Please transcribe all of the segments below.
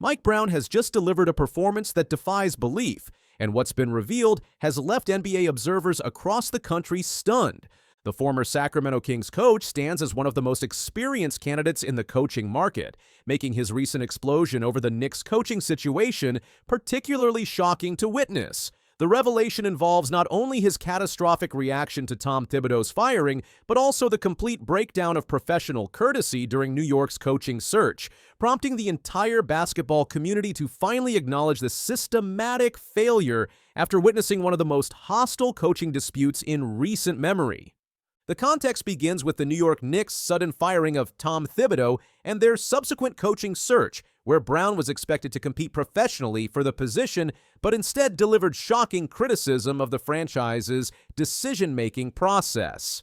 Mike Brown has just delivered a performance that defies belief, and what's been revealed has left NBA observers across the country stunned. The former Sacramento Kings coach stands as one of the most experienced candidates in the coaching market, making his recent explosion over the Knicks coaching situation particularly shocking to witness. The revelation involves not only his catastrophic reaction to Tom Thibodeau's firing, but also the complete breakdown of professional courtesy during New York's coaching search, prompting the entire basketball community to finally acknowledge the systematic failure after witnessing one of the most hostile coaching disputes in recent memory. The context begins with the New York Knicks' sudden firing of Tom Thibodeau and their subsequent coaching search, where Brown was expected to compete professionally for the position, but instead delivered shocking criticism of the franchise's decision-making process.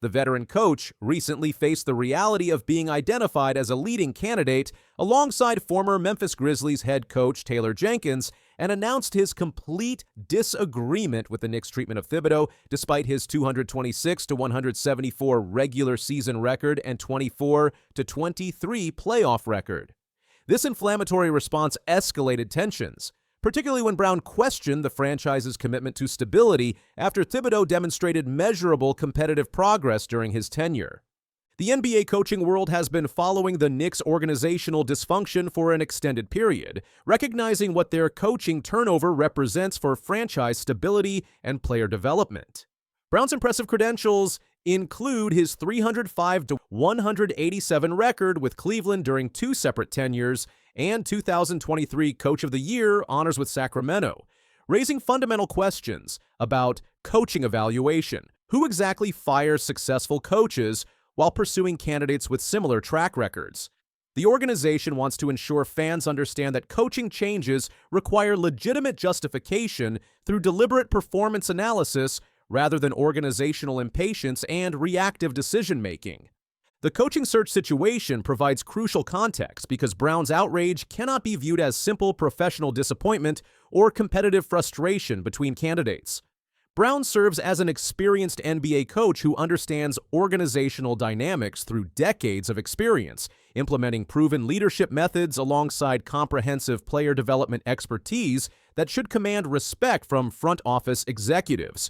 The veteran coach recently faced the reality of being identified as a leading candidate alongside former Memphis Grizzlies head coach Taylor Jenkins, and announced his complete disagreement with the Knicks' treatment of Thibodeau despite his 226-174 regular season record and 24-23 playoff record. This inflammatory response escalated tensions, particularly when Brown questioned the franchise's commitment to stability after Thibodeau demonstrated measurable competitive progress during his tenure. The NBA coaching world has been following the Knicks' organizational dysfunction for an extended period, recognizing what their coaching turnover represents for franchise stability and player development. Brown's impressive credentials include his 305-187 record with Cleveland during two separate tenures and 2023 Coach of the Year honors with Sacramento, raising fundamental questions about coaching evaluation. Who exactly fires successful coaches while pursuing candidates with similar track records? The organization wants to ensure fans understand that coaching changes require legitimate justification through deliberate performance analysis rather than organizational impatience and reactive decision-making. The coaching search situation provides crucial context because Brown's outrage cannot be viewed as simple professional disappointment or competitive frustration between candidates. Brown serves as an experienced NBA coach who understands organizational dynamics through decades of experience, implementing proven leadership methods alongside comprehensive player development expertise that should command respect from front office executives.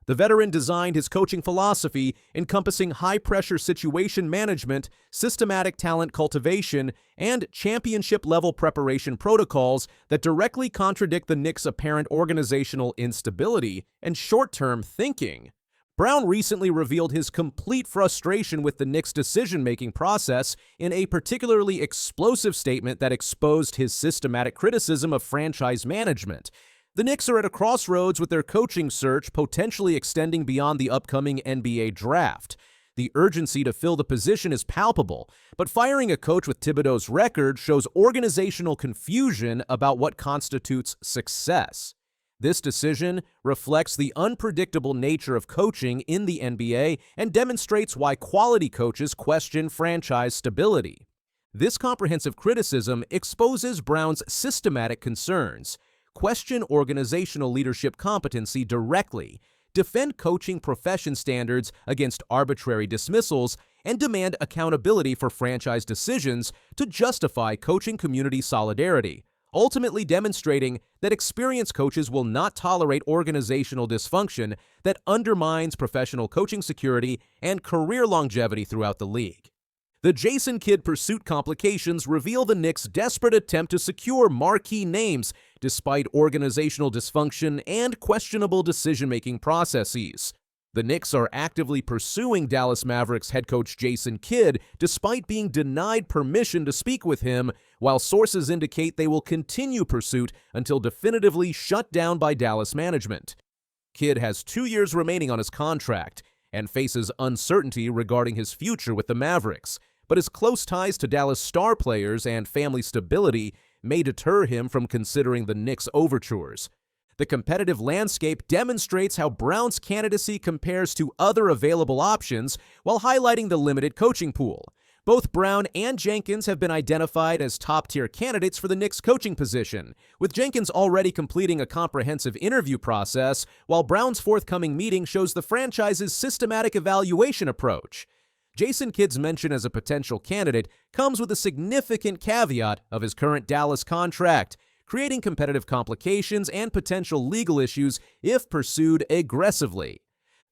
The veteran designed his coaching philosophy encompassing high-pressure situation management, systematic talent cultivation, and championship-level preparation protocols that directly contradict the Knicks' apparent organizational instability and short-term thinking. Brown recently revealed his complete frustration with the Knicks' decision-making process in a particularly explosive statement that exposed his systematic criticism of franchise management. The Knicks are at a crossroads with their coaching search potentially extending beyond the upcoming NBA draft. The urgency to fill the position is palpable, but firing a coach with Thibodeau's record shows organizational confusion about what constitutes success. This decision reflects the unpredictable nature of coaching in the NBA and demonstrates why quality coaches question franchise stability. This comprehensive criticism exposes Brown's systematic concerns. Question organizational leadership competency directly, defend coaching profession standards against arbitrary dismissals, and demand accountability for franchise decisions to justify coaching community solidarity, ultimately demonstrating that experienced coaches will not tolerate organizational dysfunction that undermines professional coaching security and career longevity throughout the league. The Jason Kidd pursuit complications reveal the Knicks' desperate attempt to secure marquee names despite organizational dysfunction and questionable decision-making processes. The Knicks are actively pursuing Dallas Mavericks head coach Jason Kidd despite being denied permission to speak with him, while sources indicate they will continue pursuit until definitively shut down by Dallas management. Kidd has 2 years remaining on his contract and faces uncertainty regarding his future with the Mavericks, but his close ties to Dallas star players and family stability may deter him from considering the Knicks' overtures. The competitive landscape demonstrates how Brown's candidacy compares to other available options while highlighting the limited coaching pool. Both Brown and Jenkins have been identified as top-tier candidates for the Knicks coaching position, with Jenkins already completing a comprehensive interview process, while Brown's forthcoming meeting shows the franchise's systematic evaluation approach. Jason Kidd's mention as a potential candidate comes with a significant caveat of his current Dallas contract, creating competitive complications and potential legal issues if pursued aggressively.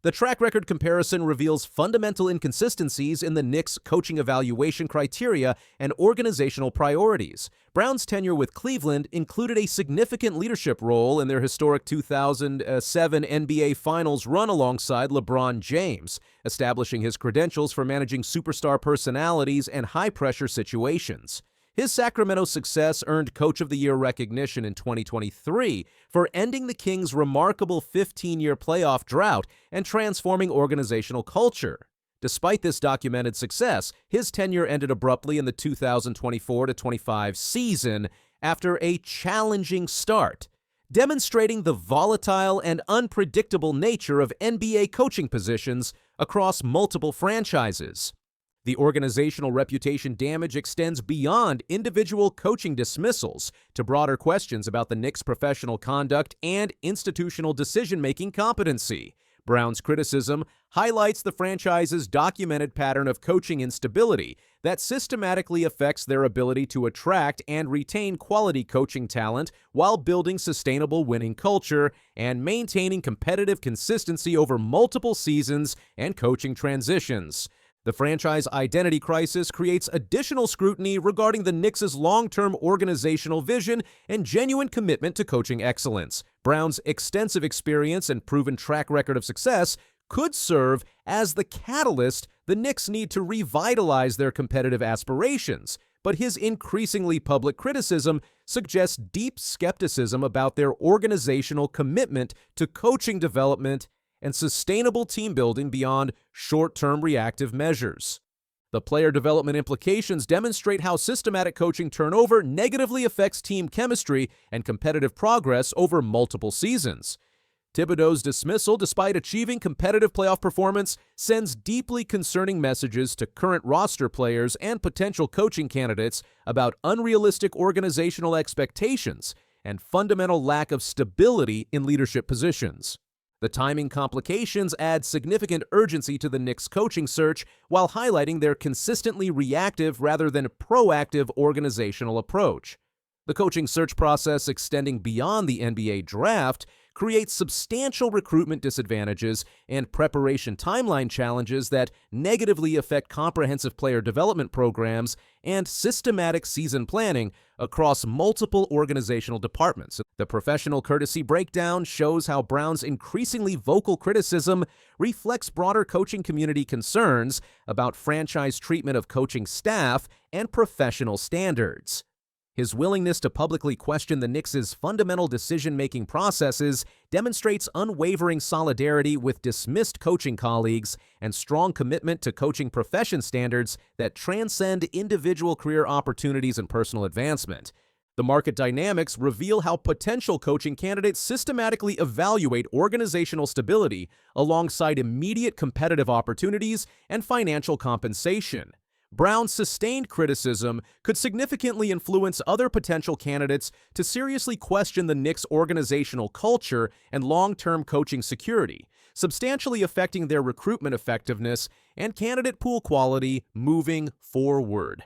The track record comparison reveals fundamental inconsistencies in the Knicks' coaching evaluation criteria and organizational priorities. Brown's tenure with Cleveland included a significant leadership role in their historic 2007 NBA Finals run alongside LeBron James, establishing his credentials for managing superstar personalities and high-pressure situations. His Sacramento success earned Coach of the Year recognition in 2023 for ending the Kings' remarkable 15-year playoff drought and transforming organizational culture. Despite this documented success, his tenure ended abruptly in the 2024-25 season after a challenging start, demonstrating the volatile and unpredictable nature of NBA coaching positions across multiple franchises. The organizational reputation damage extends beyond individual coaching dismissals to broader questions about the Knicks' professional conduct and institutional decision-making competency. Brown's criticism highlights the franchise's documented pattern of coaching instability that systematically affects their ability to attract and retain quality coaching talent while building sustainable winning culture and maintaining competitive consistency over multiple seasons and coaching transitions. The franchise identity crisis creates additional scrutiny regarding the Knicks' long-term organizational vision and genuine commitment to coaching excellence. Brown's extensive experience and proven track record of success could serve as the catalyst the Knicks need to revitalize their competitive aspirations, but his increasingly public criticism suggests deep skepticism about their organizational commitment to coaching development and sustainable team building beyond short-term reactive measures. The player development implications demonstrate how systematic coaching turnover negatively affects team chemistry and competitive progress over multiple seasons. Thibodeau's dismissal, despite achieving competitive playoff performance, sends deeply concerning messages to current roster players and potential coaching candidates about unrealistic organizational expectations and fundamental lack of stability in leadership positions. The timing complications add significant urgency to the Knicks' coaching search while highlighting their consistently reactive rather than proactive organizational approach. The coaching search process extending beyond the NBA draft creates substantial recruitment disadvantages and preparation timeline challenges that negatively affect comprehensive player development programs and systematic season planning across multiple organizational departments. The professional courtesy breakdown shows how Brown's increasingly vocal criticism reflects broader coaching community concerns about franchise treatment of coaching staff and professional standards. His willingness to publicly question the Knicks' fundamental decision-making processes demonstrates unwavering solidarity with dismissed coaching colleagues and strong commitment to coaching profession standards that transcend individual career opportunities and personal advancement. The market dynamics reveal how potential coaching candidates systematically evaluate organizational stability alongside immediate competitive opportunities and financial compensation. Brown's sustained criticism could significantly influence other potential candidates to seriously question the Knicks' organizational culture and long-term coaching security, substantially affecting their recruitment effectiveness and candidate pool quality moving forward.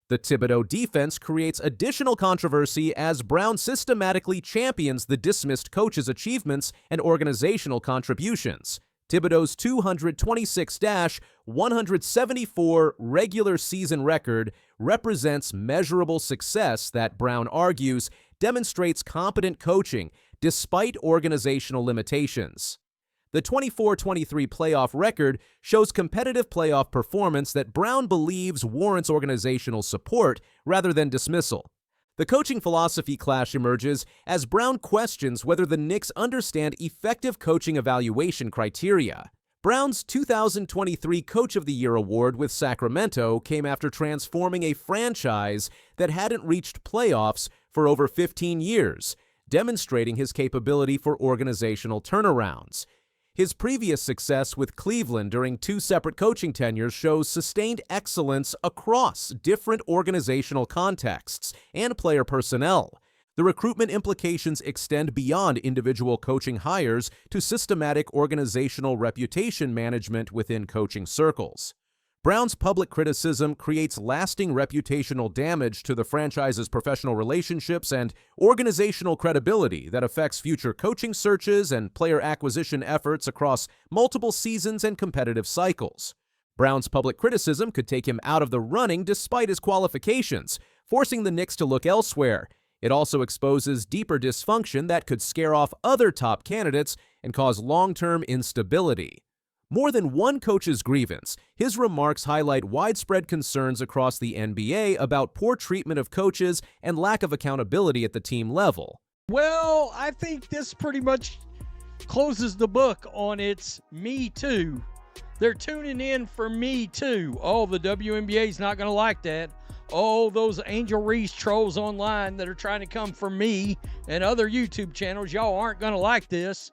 The Thibodeau defense creates additional controversy as Brown systematically champions the dismissed coach's achievements and organizational contributions. Thibodeau's 226-174 regular season record represents measurable success that, Brown argues, demonstrates competent coaching despite organizational limitations. The 24-23 playoff record shows competitive playoff performance that Brown believes warrants organizational support rather than dismissal. The coaching philosophy clash emerges as Brown questions whether the Knicks understand effective coaching evaluation criteria. Brown's 2023 Coach of the Year award with Sacramento came after transforming a franchise that hadn't reached playoffs for over 15 years, demonstrating his capability for organizational turnarounds. His previous success with Cleveland during two separate coaching tenures shows sustained excellence across different organizational contexts and player personnel. The recruitment implications extend beyond individual coaching hires to systematic organizational reputation management within coaching circles. Brown's public criticism creates lasting reputational damage to the franchise's professional relationships and organizational credibility that affects future coaching searches and player acquisition efforts across multiple seasons and competitive cycles. Brown's public criticism could take him out of the running despite his qualifications, forcing the Knicks to look elsewhere. It also exposes deeper dysfunction that could scare off other top candidates and cause long-term instability. More than one coach's grievance, his remarks highlight widespread concerns across the NBA about poor treatment of coaches and lack of accountability at the team level. Well, I think this pretty much closes the book on its Me Too. They're tuning in for Me Too. Oh, the WNBA's not going to like that. Oh, those Angel Reese trolls online that are trying to come for me and other YouTube channels, y'all aren't going to like this.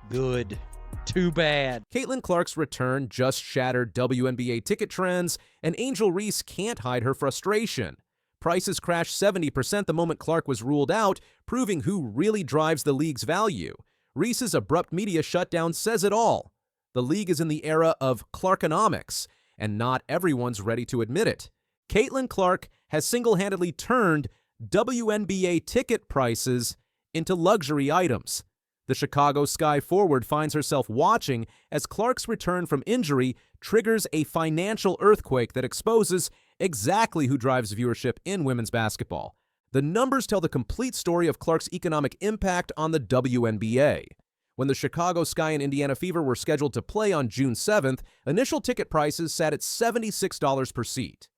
Good. Too bad. Caitlin Clark's return just shattered WNBA ticket trends, and Angel Reese can't hide her frustration. Prices crashed 70% the moment Clark was ruled out, proving who really drives the league's value. Reese's abrupt media shutdown says it all. The league is in the era of Clarkonomics, and not everyone's ready to admit it. Caitlin Clark has single-handedly turned WNBA ticket prices into luxury items. The Chicago Sky forward finds herself watching as Clark's return from injury triggers a financial earthquake that exposes exactly who drives viewership in women's basketball. The numbers tell the complete story of Clark's economic impact on the WNBA. When the Chicago Sky and Indiana Fever were scheduled to play on June 7th, initial ticket prices sat at $76 per seat.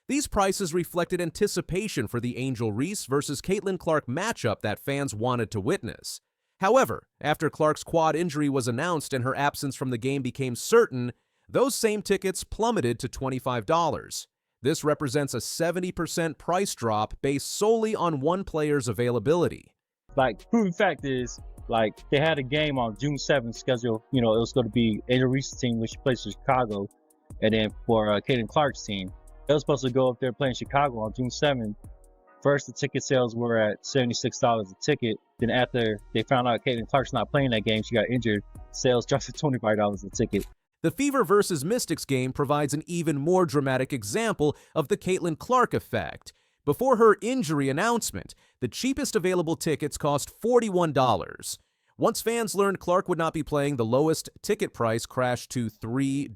These prices reflected anticipation for the Angel Reese versus Caitlin Clark matchup that fans wanted to witness. However, after Clark's quad injury was announced and her absence from the game became certain, those same tickets plummeted to $25. This represents a 70% price drop based solely on one player's availability. Proven fact is, they had a game on June 7th scheduled. It was going to be Angel Reese's team, which plays for Chicago, and then for Caitlin Clark's team. They were supposed to go up there playing Chicago on June 7th. First, the ticket sales were at $76 a ticket. Then after they found out Caitlin Clark's not playing that game, she got injured, sales dropped to $25 a ticket. The Fever versus Mystics game provides an even more dramatic example of the Caitlin Clark effect. Before her injury announcement, the cheapest available tickets cost $41. Once fans learned Clark would not be playing, the lowest ticket price crashed to $3.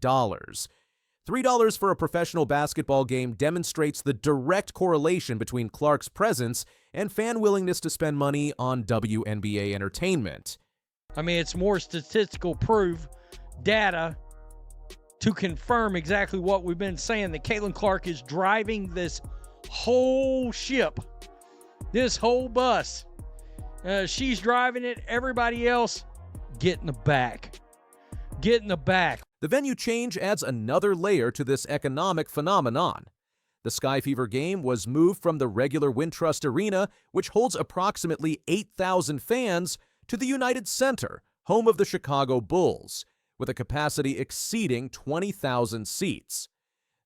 $3 for a professional basketball game demonstrates the direct correlation between Clark's presence and fan willingness to spend money on WNBA entertainment. I mean, it's more statistical proof, data, to confirm exactly what we've been saying, that Caitlin Clark is driving this whole ship, this whole bus. She's driving it. Everybody else, get in the back. Get in the back. The venue change adds another layer to this economic phenomenon. The Sky Fever game was moved from the regular Wintrust Arena, which holds approximately 8,000 fans, to the United Center, home of the Chicago Bulls, with a capacity exceeding 20,000 seats.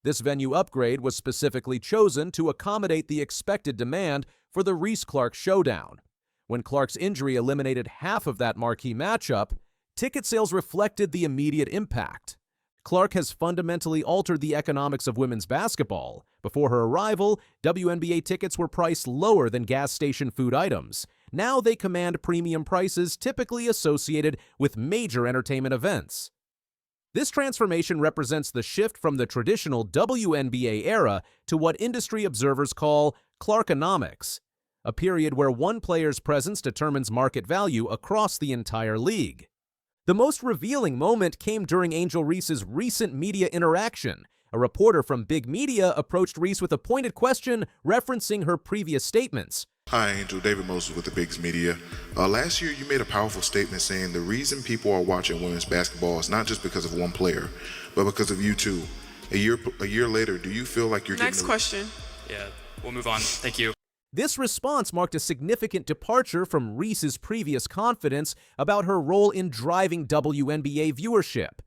This venue upgrade was specifically chosen to accommodate the expected demand for the Reese-Clark showdown. When Clark's injury eliminated half of that marquee matchup, ticket sales reflected the immediate impact. Clark has fundamentally altered the economics of women's basketball. Before her arrival, WNBA tickets were priced lower than gas station food items. Now they command premium prices typically associated with major entertainment events. This transformation represents the shift from the traditional WNBA era to what industry observers call Clarkonomics, a period where one player's presence determines market value across the entire league. The most revealing moment came during Angel Reese's recent media interaction. A reporter from Big Media approached Reese with a pointed question referencing her previous statements. Hi, Angel. David Moses with the Bigs Media. Last year, you made a powerful statement saying the reason people are watching women's basketball is not just because of one player, but because of you too. A year later, do you feel like you're Next question. Yeah, we'll move on. Thank you. This response marked a significant departure from Reese's previous confidence about her role in driving WNBA viewership.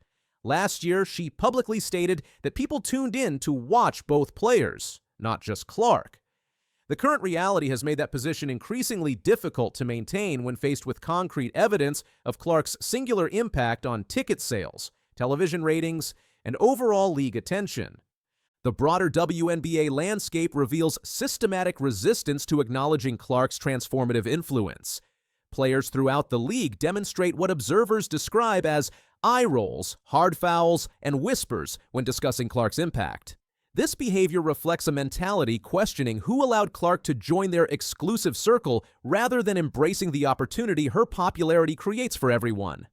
Last year, she publicly stated that people tuned in to watch both players, not just Clark. The current reality has made that position increasingly difficult to maintain when faced with concrete evidence of Clark's singular impact on ticket sales, television ratings, and overall league attention. The broader WNBA landscape reveals systematic resistance to acknowledging Clark's transformative influence. Players throughout the league demonstrate what observers describe as eye rolls, hard fouls, and whispers when discussing Clark's impact. This behavior reflects a mentality questioning who allowed Clark to join their exclusive circle rather than embracing the opportunity her popularity creates for everyone.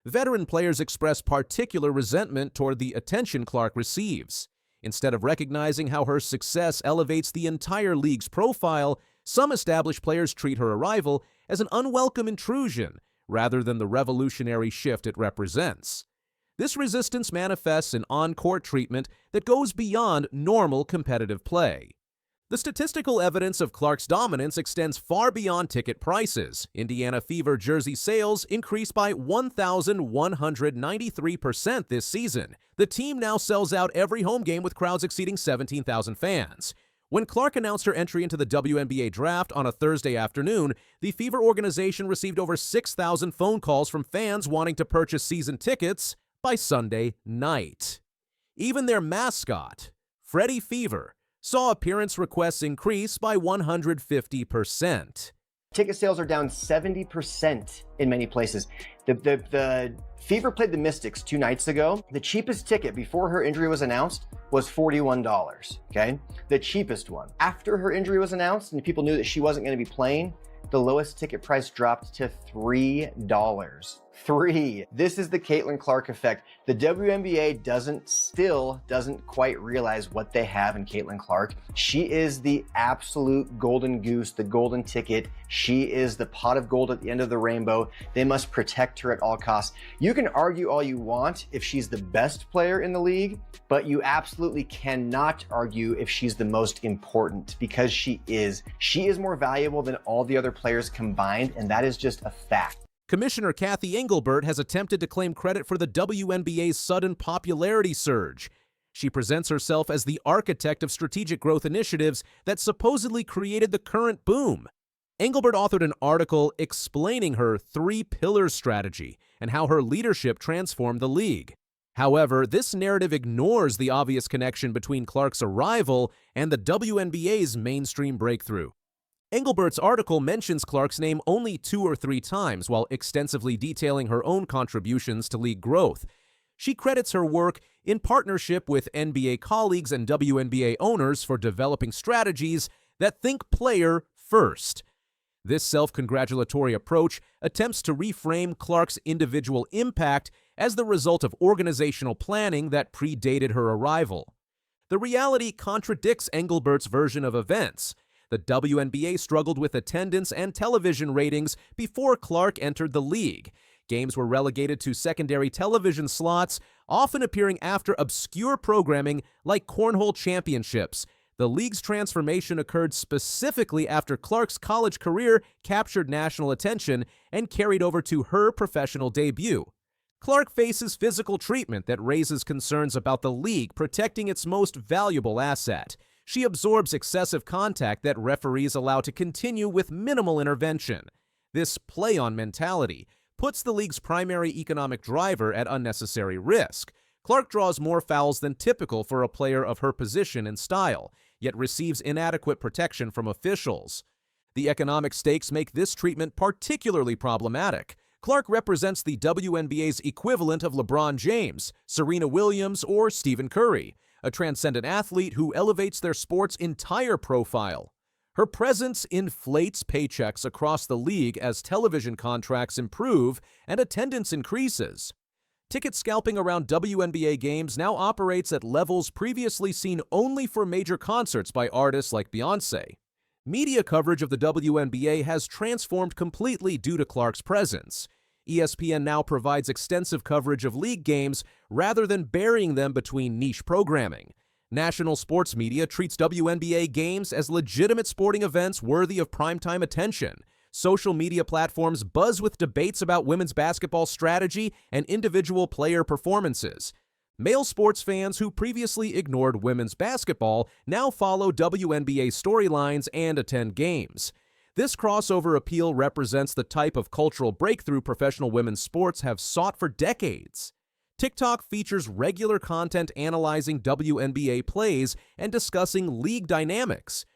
Veteran players express particular resentment toward the attention Clark receives. Instead of recognizing how her success elevates the entire league's profile, some established players treat her arrival as an unwelcome intrusion rather than the revolutionary shift it represents. This resistance manifests in on-court treatment that goes beyond normal competitive play. The statistical evidence of Clark's dominance extends far beyond ticket prices. Indiana Fever jersey sales increased by 1,193% this season. The team now sells out every home game with crowds exceeding 17,000 fans. When Clark announced her entry into the WNBA draft on a Thursday afternoon, the Fever organization received over 6,000 phone calls from fans wanting to purchase season tickets by Sunday night. Even their mascot, Freddie Fever, saw appearance requests increase by 150%. Ticket sales are down 70% in many places. The Fever played the Mystics 2 nights ago. The cheapest ticket before her injury was announced was $41, okay? The cheapest one. After her injury was announced and people knew that she wasn't going to be playing, the lowest ticket price dropped to $3. This is the Caitlin Clark effect. The WNBA doesn't quite realize what they have in Caitlin Clark. She is the absolute golden goose, the golden ticket. She is the pot of gold at the end of the rainbow. They must protect her at all costs. You can argue all you want if she's the best player in the league, but you absolutely cannot argue if she's the most important, because she is. She is more valuable than all the other players combined, and that is just a fact. Commissioner Kathy Engelbert has attempted to claim credit for the WNBA's sudden popularity surge. She presents herself as the architect of strategic growth initiatives that supposedly created the current boom. Engelbert authored an article explaining her 3-pillar strategy and how her leadership transformed the league. However, this narrative ignores the obvious connection between Clark's arrival and the WNBA's mainstream breakthrough. Engelbert's article mentions Clark's name only 2 or 3 times while extensively detailing her own contributions to league growth. She credits her work in partnership with NBA colleagues and WNBA owners for developing strategies that think player first. This self-congratulatory approach attempts to reframe Clark's individual impact as the result of organizational planning that predated her arrival. The reality contradicts Engelbert's version of events. The WNBA struggled with attendance and television ratings before Clark entered the league. Games were relegated to secondary television slots, often appearing after obscure programming like cornhole championships. The league's transformation occurred specifically after Clark's college career captured national attention and carried over to her professional debut. Clark faces physical treatment that raises concerns about the league protecting its most valuable asset. She absorbs excessive contact that referees allow to continue with minimal intervention. This play-on mentality puts the league's primary economic driver at unnecessary risk. Clark draws more fouls than typical for a player of her position and style, yet receives inadequate protection from officials. The economic stakes make this treatment particularly problematic. Clark represents the WNBA's equivalent of LeBron James, Serena Williams, or Stephen Curry, a transcendent athlete who elevates their sport's entire profile. Her presence inflates paychecks across the league as television contracts improve and attendance increases. Ticket scalping around WNBA games now operates at levels previously seen only for major concerts by artists like Beyoncé. Media coverage of the WNBA has transformed completely due to Clark's presence. ESPN now provides extensive coverage of league games rather than burying them between niche programming. National sports media treats WNBA games as legitimate sporting events worthy of primetime attention. Social media platforms buzz with debates about women's basketball strategy and individual player performances. Male sports fans who previously ignored women's basketball now follow WNBA storylines and attend games. This crossover appeal represents the type of cultural breakthrough professional women's sports have sought for decades. TikTok features regular content analyzing WNBA plays and discussing league dynamics,